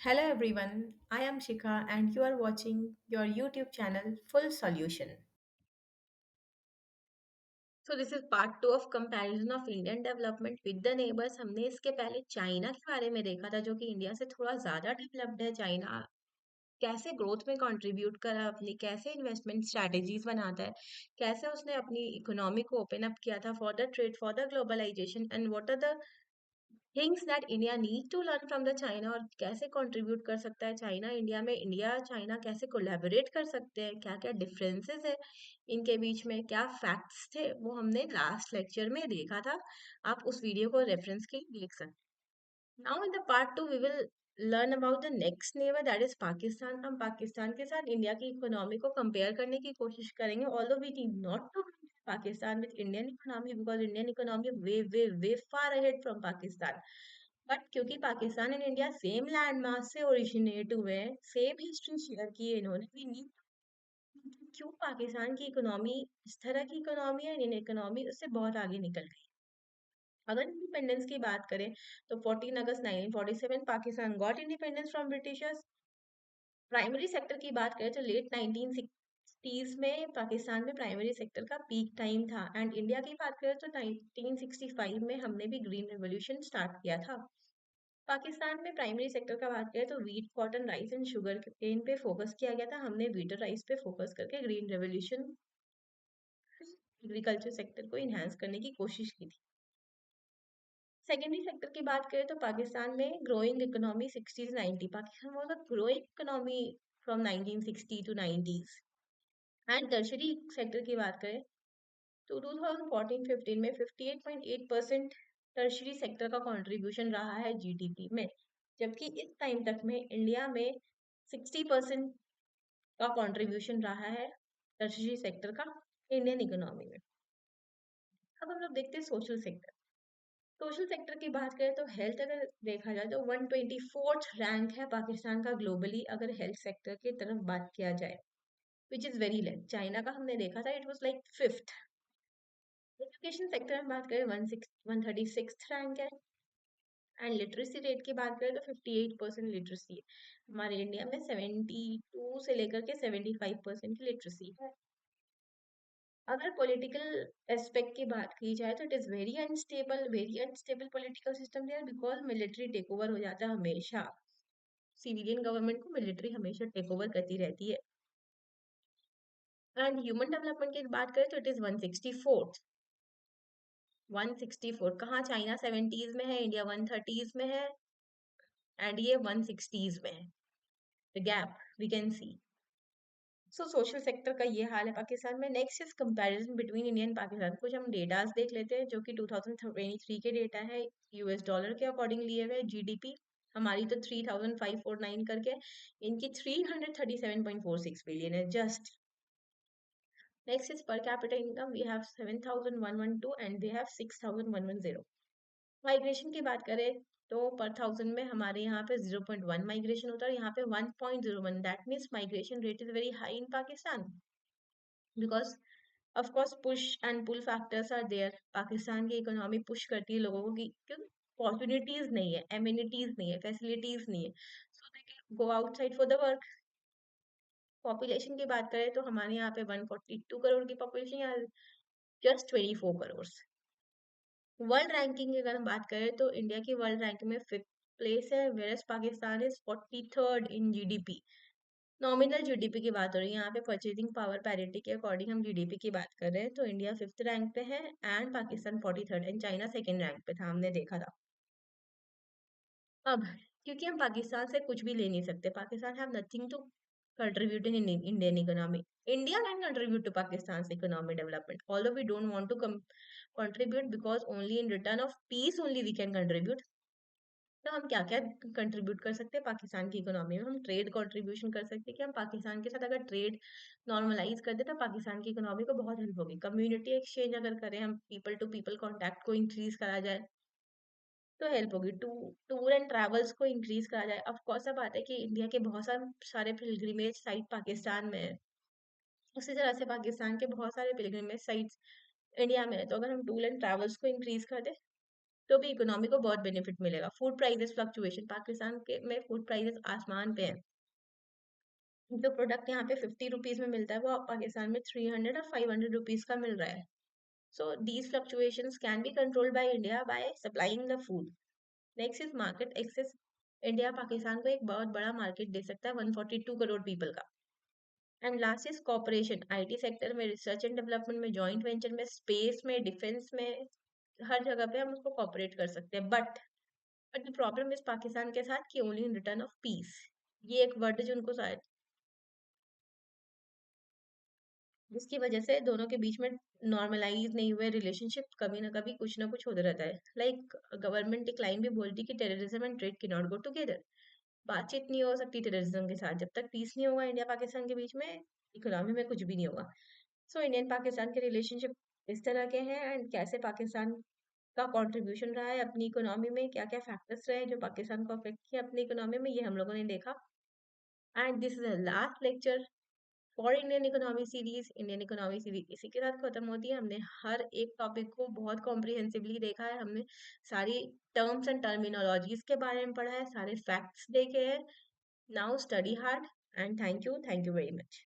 Hello everyone, I am Shikha and you are watching your YouTube channel Full Solution. So this is part 2 of comparison of Indian development with the neighbors. हमने इसके पहले China के बारे में देखा था जो कि इंडिया से थोड़ा ज्यादा डेवलप्ड है। चाइना कैसे ग्रोथ में कंट्रीब्यूट करा अपनी, कैसे इन्वेस्टमेंट स्ट्रैटेजीज बनाता है, कैसे उसने अपनी इकोनॉमी को ओपन अप किया था for the trade for the globalisation and what are the things that India need to learn from the China और कैसे कंट्रीब्यूट कर सकता है चाइना इंडिया में, इंडिया चाइना कैसे कोलैबोरेट कर सकते हैं, क्या क्या डिफरेंसेस है इनके बीच में, क्या फैक्ट्स थे वो हमने लास्ट लेक्चर में देखा था। आप उस वीडियो को रेफरेंस के लिए देख सकते हैं। Now in the part 2 we will learn about the next neighbour that is Pakistan. हम पाकिस्तान के साथ इंडिया की इकोनॉमी को कंपेयर करने की कोशिश करेंगे, although we need not to Pakistan with Indian economy because Indian economy way way way far ahead from Pakistan. But क्योंकि Pakistan and India same land mass से ओरिजिनेट हुए हैं, सेम हिस्ट्री शेयर की है इन्होंने, वी नीड क्यों पाकिस्तान की इकोनॉमी इस तरह की इकोनॉमी है, इंडियन इकोनॉमी उससे बहुत आगे निकल गई। अगर इंडिपेंडेंस की बात करें तो 14 अगस्त 1947 Pakistan got independence from Britishers. Primary sector की बात करें तो लेट 1960s में पाकिस्तान में प्राइमरी सेक्टर का पीक टाइम था एंड इंडिया की बात करें तो 1965 में हमने भी ग्रीन रेवोल्यूशन स्टार्ट किया था। पाकिस्तान में प्राइमरी सेक्टर का बात करें तो wheat cotton rice and sugarcane पे फोकस किया गया था, हमने वीट और राइस पे फोकस करके ग्रीन रेवोल्यूशन एग्रीकल्चर सेक्टर को इन्हांस करने की कोशिश की थी। सेकेंडरी सेक्टर की बात करें तो पाकिस्तान में ग्रोइंग इकोनॉमी 60 से 90, Pakistan was a growing economy from 1960 to 90s। And tertiary sector की बात करें तो 2014-15 में 58.8% टर्शरी सेक्टर का कंट्रीब्यूशन रहा है जीडीपी में, जबकि इस टाइम तक में इंडिया में 60% का कंट्रीब्यूशन रहा है टर्शरी सेक्टर का इंडियन इकोनॉमी में। अब हम लोग देखते हैं सोशल सेक्टर। सोशल सेक्टर की बात करें तो हेल्थ अगर देखा जाए तो 124th रैंक है पाकिस्तान का ग्लोबली अगर हेल्थ सेक्टर की तरफ बात किया जाए, which is very less. China का हमने देखा था it was like fifth. Education sector में बात करें 136th रैंक है एंड लिटरेसी रेट की बात करें तो 58% लिटरेसी है। हमारे इंडिया में 72 से लेकर के 75% की लिटरेसी है। अगर पॉलिटिकल एस्पेक्ट की बात की जाए तो it is very unstable political system there because military take over हो जाता है हमेशा। सिविलियन गवर्नमेंट को मिलिट्री हमेशा टेक ओवर करती रहती है। एंड ह्यूमन डेवलपमेंट की बात करें तो इट इज 164। 164 कहाँ, चाइना 70s में है, इंडिया 130s में है एंड ये 160s में है। The gap we can see. So social sector का ये हाल है पाकिस्तान में। Next is comparison between India and Pakistan. कुछ हम डेटास देख लेते हैं जो कि 2023 के डेटा है, यूएस डॉलर के अकॉर्डिंग लिए हुए। जीडीपी हमारी तो 3549 करके, इनकी 337.46 बिलियन है just. Next is per capita income, we have 7112 and they have 6110। Migration की बात करें तो पर थाउजेंड में हमारे यहाँ पे 0.1 माइग्रेशन होता है और यहाँ पे 1.01, that means migration rate is very high in Pakistan because of course push and pull factors are there. Pakistan की इकोनॉमी पुश करती है लोगों को कि क्योंकि अपॉर्चुनिटीज नहीं है, एम्यूनिटीज नहीं है, फैसिलिटीज नहीं है, so they can go outside for the work. Population की बात करें तो हमारे यहाँ पे 142 करोड़ की पॉपुलेशन, यहाँ जस्ट 24 करोड़। वर्ल्ड रैंकिंग की अगर हम बात करें तो इंडिया की वर्ल्ड रैंकिंग में फिफ्थ प्लेस है, versus Pakistan is 43rd in GDP. Nominal GDP की बात हो रही है, यहाँ पे परचेजिंग पावर पैरिटी के अकॉर्डिंग हम जीडीपी की बात कर रहे हैं तो इंडिया फिफ्थ रैंक पे है and Pakistan 43rd and China second rank पे था, हमने देखा था। अब क्योंकि हम पाकिस्तान से कुछ भी ले नहीं सकते, Pakistan have nothing to contribute in Indian economy. India can contribute to Pakistan economy development although we don't want to contribute because only in return of peace only we can contribute। तो हम क्या क्या कंट्रीब्यूट कर सकते हैं पाकिस्तान की इकोनॉमी में, हम ट्रेड कंट्रीब्यूशन कर सकते हैं कि हम पाकिस्तान के साथ अगर ट्रेड नॉर्मलाइज कर दे तो पाकिस्तान की इकोनॉमी को बहुत हेल्प होगी। कम्युनिटी एक्सचेंज अगर करें, हम पीपल टू पीपल कॉन्टैक्ट को इंक्रीज करा जाए तो हेल्प होगी। टूर एंड ट्रैवल्स को इंक्रीज करा जाए। ऑफ कोर्स अब बात है कि इंडिया के बहुत सारे पिलग्रिमेज साइट पाकिस्तान में है, उसी तरह से पाकिस्तान के बहुत सारे पिलग्रिमेज साइट्स इंडिया में है, तो अगर हम टूर एंड ट्रैवल्स को इंक्रीज कर दे तो भी इकोनॉमी को बहुत बेनिफिट मिलेगा। फूड प्राइसेस फ्लक्चुएशन, पाकिस्तान के में फूड प्राइसेस आसमान पे है। जो प्रोडक्ट यहाँ पे 50 रुपीज में मिलता है वो पाकिस्तान में 300 और 500 रुपीज का मिल रहा है। So these fluctuations can be controlled by India by supplying the food. Next is market access. India Pakistan को एक बहुत बड़ा मार्केट दे सकता है 142 करोड़ पीपल का। And last is cooperation, IT sector में, रिसर्च एंड डेवलपमेंट में, जॉइंट वेंचर में, स्पेस में, डिफेंस में, हर जगह पे हम उसको कॉपरेट कर सकते हैं। But the problem is Pakistan के साथ कि only in return of peace. ये एक वर्ड जो उनको शायद, जिसकी वजह से दोनों के बीच में नॉर्मलाइज नहीं हुए रिलेशनशिप, कभी ना कभी कुछ ना कुछ होता रहता है। लाइक गवर्नमेंट डिक्लाइन भी बोलती कि terrorism and trade can not go together. बातचीत नहीं हो सकती टेररिज्म के साथ, जब तक पीस नहीं होगा इंडिया पाकिस्तान के बीच में, इकोनॉमी में कुछ भी नहीं होगा। सो इंडियन पाकिस्तान के रिलेशनशिप इस तरह के हैं। एंड कैसे पाकिस्तान का कंट्रीब्यूशन रहा है अपनी इकोनॉमी में, क्या क्या फैक्टर्स रहे हैं जो पाकिस्तान को अफेक्ट किया अपनी इकोनॉमी में, ये हम लोगों ने देखा। And this is the last lecture for Indian economy series. Indian economy series इसी के साथ खत्म होती है। हमने हर एक टॉपिक को बहुत कॉम्प्रिहेंसिवली देखा है, हमने सारी टर्म्स एंड टर्मिनोलॉजीज के बारे में पढ़ा है, सारे फैक्ट्स देखे हैं। Now study hard and thank you very much.